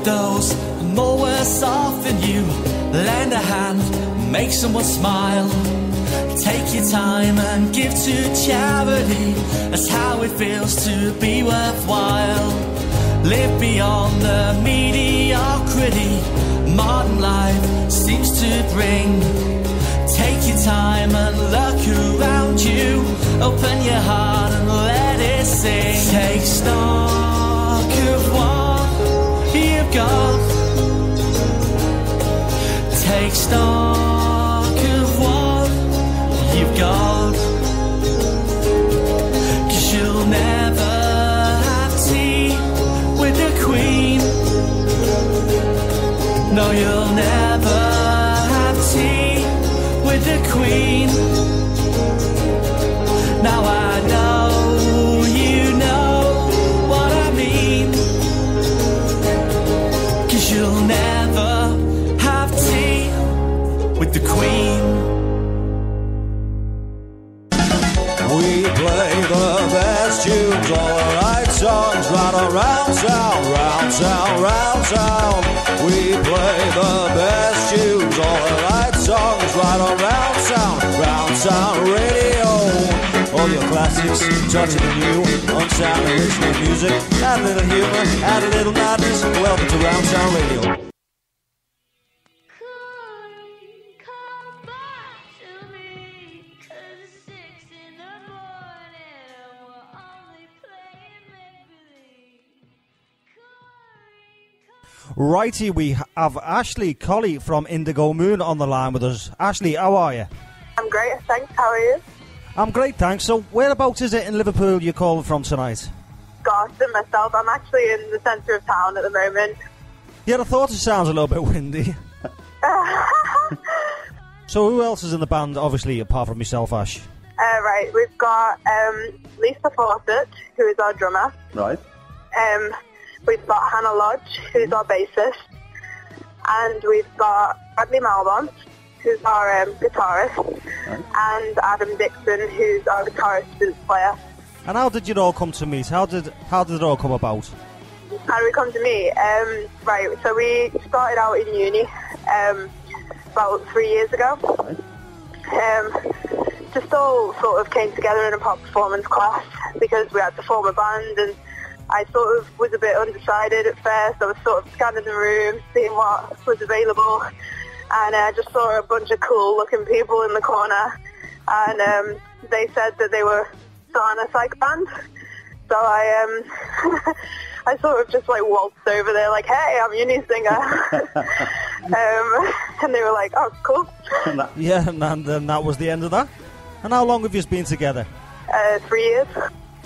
those more worse off than you. Lend a hand, make someone smile. Take your time and give to charity. That's how it feels to be worthwhile. Live beyond the mediocrity modern life seems to bring. Take your time and look around you. Open your heart and let it sing. Take stock of what you've got. Take stock of what you've got. 'Cause you'll never have tea with the Queen. No, you'll never have tea with the Queen. Now I know you know what I mean. 'Cause you'll never have tea with the Queen. We play the best tunes, all the right songs, right around town, round town, round town. We play the best tunes, all the right songs, right around town radio. All your classics, touching the new, unsigned original music. Add a little humour, add a little madness. Welcome to Round Town Radio. Righty, we have Ashley Colley from Indigo Moon on the line with us. Ashley, how are you? I'm great, thanks. How are you? I'm great, thanks. So whereabouts is it in Liverpool you're calling from tonight? Garston myself. I'm actually in the centre of town at the moment. Yeah, I thought it sounds a little bit windy. So who else is in the band, obviously, apart from yourself, Ash? Right, we've got Lisa Fawcett, who is our drummer. Right. We've got Hannah Lodge, who's our bassist. And we've got Bradley Malbon, who's our guitarist. Right. And Adam Dixon, who's our guitarist flute player. And how did you all come to meet? How did it all come about? How did we come to meet? Right, so we started out in uni about 3 years ago. Right. Just all sort of came together in a pop performance class because we had to form a band, and I sort of was a bit undecided at first. I was sort of scanning the room, seeing what was available, and I just saw a bunch of cool-looking people in the corner, and they said that they were starting a psych band. So I sort of just like waltzed over there, like, "Hey, I'm your new singer," and they were like, "Oh, cool." Yeah, and then that was the end of that. And how long have you been together? 3 years.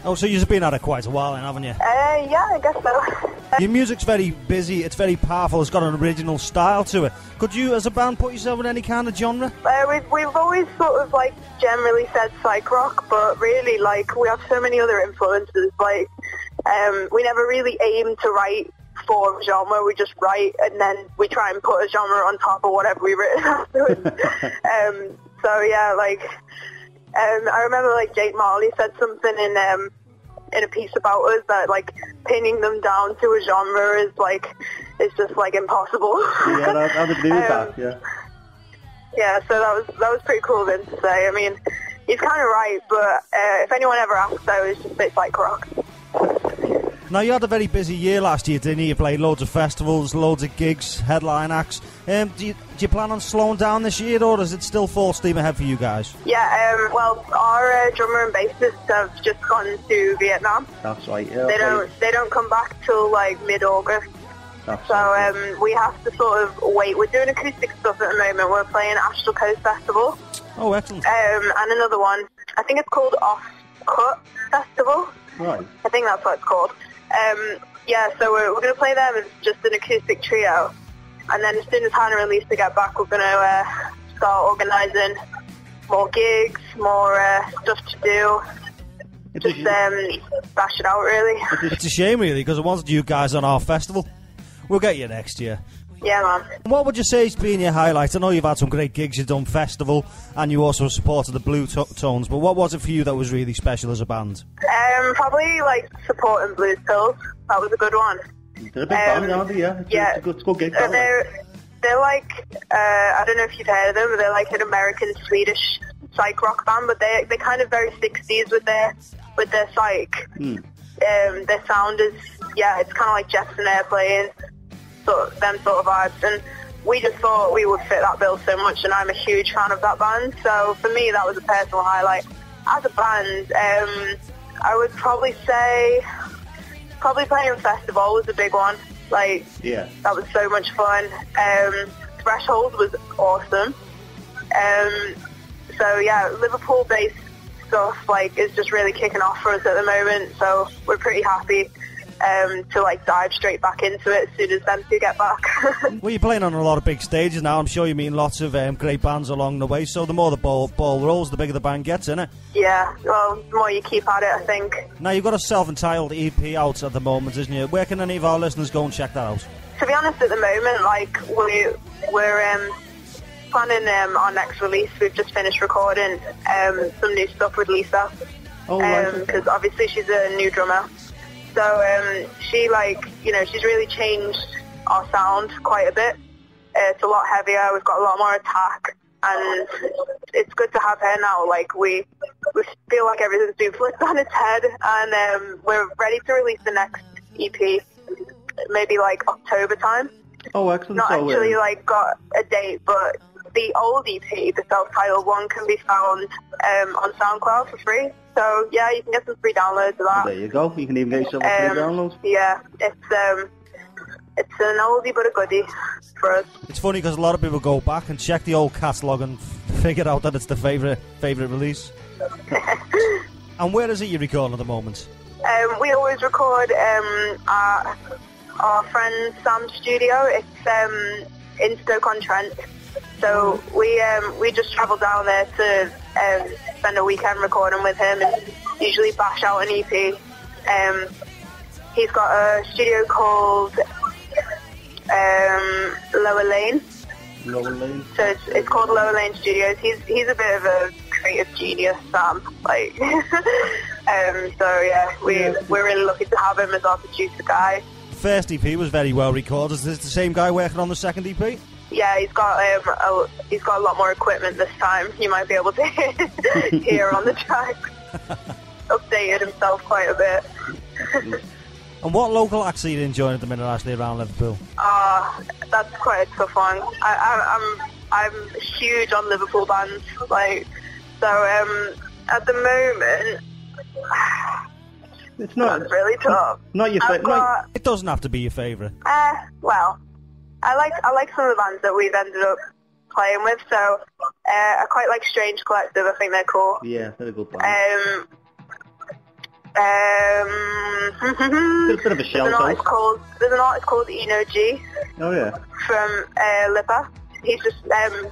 Oh, so you've been at it quite a while then, haven't you? Yeah, I guess so. Your music's very busy, it's very powerful, it's got an original style to it. Could you, as a band, put yourself in any kind of genre? We've always sort of, like, generally said psych rock, but really, like, we have so many other influences. Like, we never really aim to write for a genre, we just write, and then we try and put a genre on top of whatever we've written afterwards. So, yeah, like... I remember, like, Jake Marley said something in a piece about us that, like, pinning them down to a genre is, like, it's just, like, impossible. Yeah, I would agree with that, yeah. Yeah, so that was pretty cool of him to say. I mean, he's kind of right, but if anyone ever asks, I was just a bit like rock. Now, you had a very busy year last year, didn't you? You played loads of festivals, loads of gigs, headline acts. Do you plan on slowing down this year, or is it still full steam ahead for you guys? Yeah, well, our drummer and bassist have just gone to Vietnam. That's right, yeah. They don't come back till, like, mid-August. So we have to sort of wait. We're doing acoustic stuff at the moment. We're playing Astral Coast Festival. Oh, excellent. And another one. I think it's called Off Cut Festival. Right. I think that's what it's called. Yeah, so we're going to play them as just an acoustic trio. And then as soon as Hannah and Lisa get back, we're going to start organising more gigs, more stuff to do. Just bash it out, really. It's a shame, really, because I wanted you guys on our festival. We'll get you next year. Yeah, man. What would you say has been your highlight? I know you've had some great gigs, you've done festival, and you also supported the Blue Tones, but what was it for you that was really special as a band? Probably, like, supporting Blues Pills. That was a good one. They're a big band, aren't they? Yeah. It's a good gig. They're like, I don't know if you've heard of them, but they're like an American-Swedish psych rock band, but they're kind of very 60s with their psych. Their sound is, it's kind of like Jefferson Airplane, them sort of vibes, and we just thought we would fit that bill so much, and I'm a huge fan of that band, so for me that was a personal highlight. As a band, I would probably say playing Festival was a big one. Like, that was so much fun. Threshold was awesome. So yeah, Liverpool-based stuff is just really kicking off for us at the moment. So we're pretty happy to dive straight back into it as soon as them two get back. Well, you're playing on a lot of big stages now. I'm sure you're meeting lots of great bands along the way. So the more the ball rolls, the bigger the band gets, isn't it? Yeah. Well, the more you keep at it, I think. Now you've got a self-entitled EP out at the moment, isn't you? Where can any of our listeners go and check that out? To be honest, at the moment, we're planning our next release. We've just finished recording some new stuff with Lisa. Because obviously she's a new drummer. So she's really changed our sound quite a bit. It's a lot heavier. We've got a lot more attack, and it's good to have her now. We feel like everything's been flipped on its head, and we're ready to release the next EP, maybe October time. Oh, excellent! Not actually got a date, but the old EP, the self-titled one, can be found on SoundCloud for free. So yeah, you can get some free downloads of that. There you go. You can even get yourself a free download. Yeah, it's an oldie but a goodie for us. It's funny because a lot of people go back and check the old catalogue and figure out that it's the favourite release. And where is it you record at the moment? We always record at our friend Sam's studio. It's in Stoke-on-Trent. So we just travel down there to spend a weekend recording with him and usually bash out an EP. He's got a studio called Lower Lane. Lower Lane. So it's called Lower Lane Studios. He's a bit of a creative genius, Sam. So yeah, we're really lucky to have him as our producer guy. First EP was very well recorded. Is this the same guy working on the second EP? Yeah, he's got a lot more equipment this time. You might be able to hear on the track. Updated himself quite a bit. And what local acts are you enjoying at the minute, Ashley, around Liverpool? That's quite a tough one. I'm huge on Liverpool bands. At the moment, it's not. It's really tough. Not your favourite. It doesn't have to be your favourite. Well, I like some of the bands that we've ended up playing with. So I quite like Strange Collective. I think they're cool. Yeah, they're a good band. It's a bit of a shell. There's an artist called Eno G. Oh yeah. From Lipper. He's just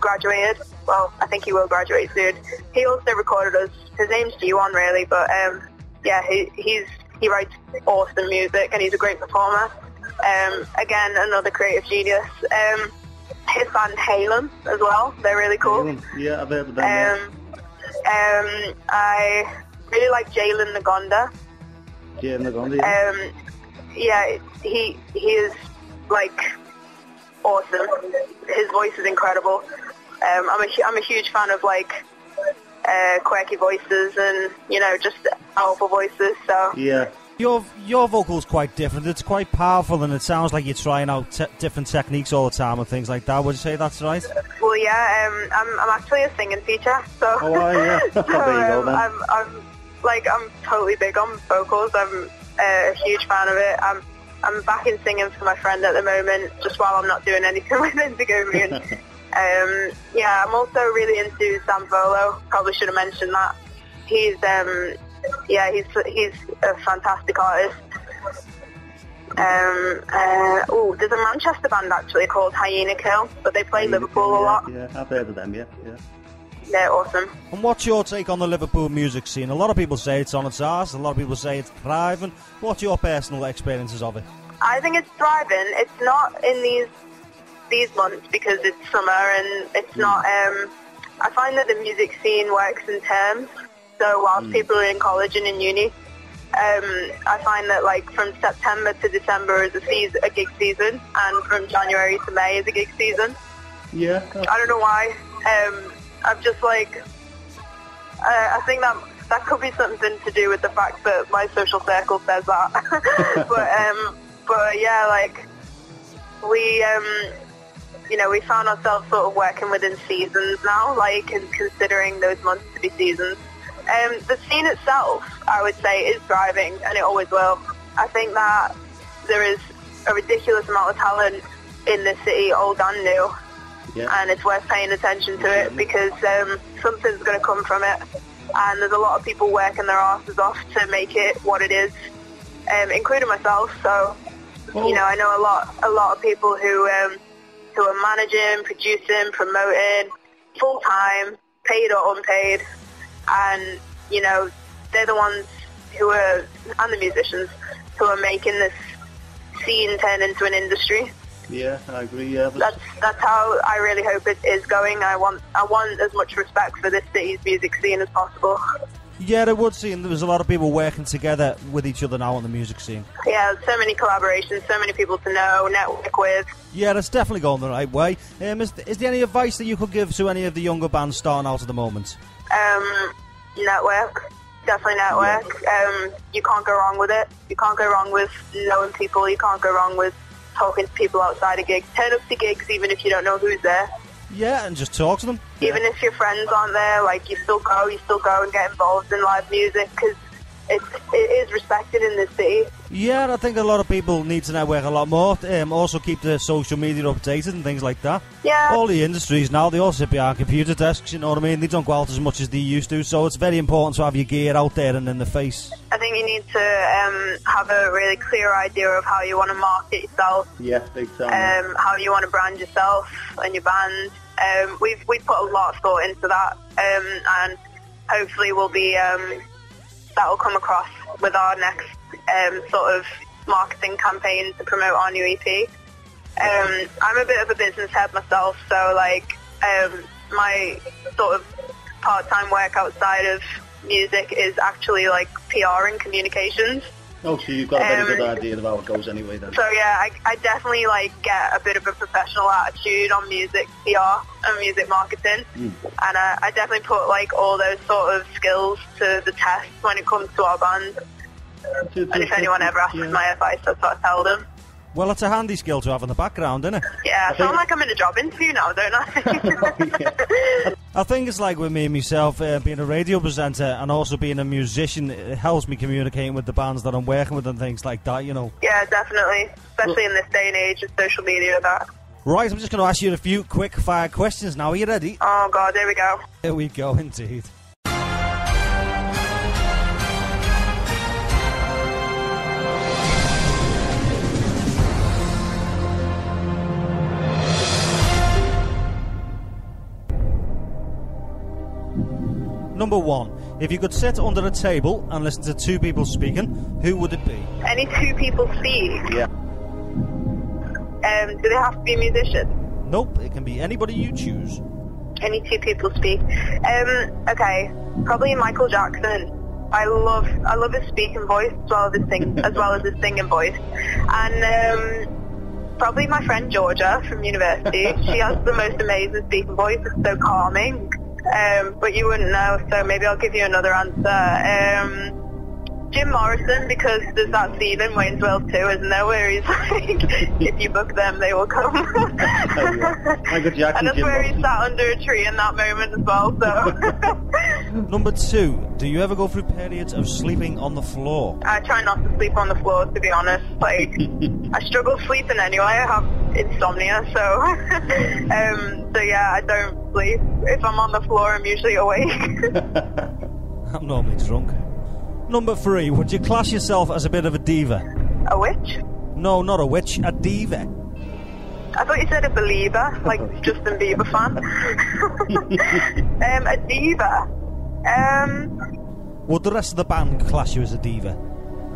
graduated. Well, I think he will graduate soon. He also recorded us. His name's G1 really, but he writes awesome music and he's a great performer. Again, another creative genius. His band Halem as well. They're really cool. Halem. Yeah, I've heard of them. I really like Jalen Nagonda. Jalen Nagonda. Yeah, he is awesome. His voice is incredible. I'm a huge fan of quirky voices and just powerful voices. So yeah. Your vocal's quite different. It's quite powerful, and it sounds like you're trying out different techniques all the time and things like that. Would you say that's right? Well, yeah. I'm actually a singing teacher, so. Oh, yeah. So, there you go, then. I'm totally big on vocals. I'm a huge fan of it. I'm back in singing for my friend at the moment, just while I'm not doing anything with Indigo Moon. Yeah, I'm also really into Sam Volo. Probably should have mentioned that. He's a fantastic artist. There's a Manchester band actually called Hyena Kill, but they play Liverpool a lot. Yeah, I've heard of them, yeah. They're awesome. And what's your take on the Liverpool music scene? A lot of people say it's on its arse, a lot of people say it's thriving. What's your personal experiences of it? I think it's thriving. It's not in these months because it's summer and it's not... I find that the music scene works in terms. So whilst people are in college and in uni, I find that like from September to December is a gig season, and from January to May is a gig season. Yeah. I don't know why. I'm just like, I think that could be something to do with the fact that my social circle says that. but yeah, like we found ourselves sort of working within seasons now, like, and considering those months to be seasons. The scene itself, I would say, is thriving, and it always will. I think that there is a ridiculous amount of talent in this city, old and new, and it's worth paying attention to it, because something's going to come from it, and there's a lot of people working their asses off to make it what it is, including myself. So, I know a lot of people who are managing, producing, promoting, full-time, paid or unpaid, and, they're the ones and the musicians who are making this scene turn into an industry. Yeah, I agree, yeah. That's how I really hope it is going. I want as much respect for this city's music scene as possible. Yeah, there would seem there's a lot of people working together with each other now on the music scene. Yeah, so many collaborations, so many people to know, network with. Yeah, that's definitely going the right way. Is there any advice that you could give to any of the younger bands starting out at the moment? Network. Definitely network. You can't go wrong with it. You can't go wrong with knowing people. You can't go wrong with talking to people outside of gigs. Turn up to gigs even if you don't know who's there. Yeah, and just talk to them. Even if your friends aren't there, like, you still go and get involved in live music, because it is respected in this city. Yeah, I think a lot of people need to network a lot more. Also keep the social media updated and things like that. Yeah. All the industries now, they all sit behind computer desks, you know what I mean? They don't go out as much as they used to, so it's very important to have your gear out there and in the face. I think you need to have a really clear idea of how you want to market yourself. Yeah, big time. How you want to brand yourself and your band. We've put a lot of thought into that, and hopefully we'll be that will come across with our next sort of marketing campaign to promote our new EP. I'm a bit of a business head myself, so like my sort of part-time work outside of music is actually like PR and communications. Oh, so you've got a very good idea of how it goes anyway then. So yeah, I definitely like get a bit of a professional attitude on music PR and music marketing, and I definitely put like all those sort of skills to the test when it comes to our band. And if anyone ever asks my advice, that's what I tell them. Well, it's a handy skill to have in the background, isn't it? Yeah, I sound like I'm in a job interview now, don't I? I think it's like with me and myself, being a radio presenter and also being a musician, it helps me communicating with the bands that I'm working with and things like that, you know. Yeah, definitely. Especially in this day and age of social media and that. Right, I'm just going to ask you a few quick-fire questions now. Are you ready? Oh, God, here we go. Here we go, indeed. Number one, if you could sit under a table and listen to two people speaking, who would it be? Any two people speak? Yeah. Do they have to be a musician? Nope, it can be anybody you choose. Any two people speak. Okay, probably Michael Jackson. I love his speaking voice as well as his singing voice. And probably my friend Georgia from university. She has the most amazing speaking voice. It's so calming. But you wouldn't know, so maybe I'll give you another answer. Jim Morrison, because there's that scene in Wayne's World 2, isn't there, where he's like, if you book them, they will come. Michael Jackson, and that's where he sat under a tree in that moment as well, so. Number two, do you ever go through periods of sleeping on the floor? I try not to sleep on the floor, to be honest. Like, I struggle sleeping anyway. I have insomnia, so so yeah, I don't sleep. If I'm on the floor, I'm usually awake. I'm normally drunk. Number three, would you class yourself as a bit of a diva? A witch? No, not a witch, a diva. I thought you said a believer, like Justin Bieber fan. A diva. Would the rest of the band class you as a diva?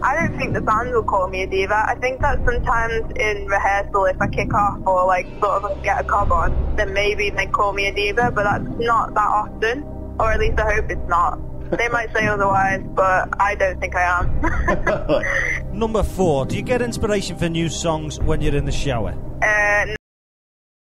I don't think the band will call me a diva. I think that sometimes in rehearsal, if I kick off or like sort of get a cob on, then maybe they call me a diva, but that's not that often, or at least I hope it's not. They might say otherwise, but I don't think I am. Number 4, do you get inspiration for new songs when you're in the shower?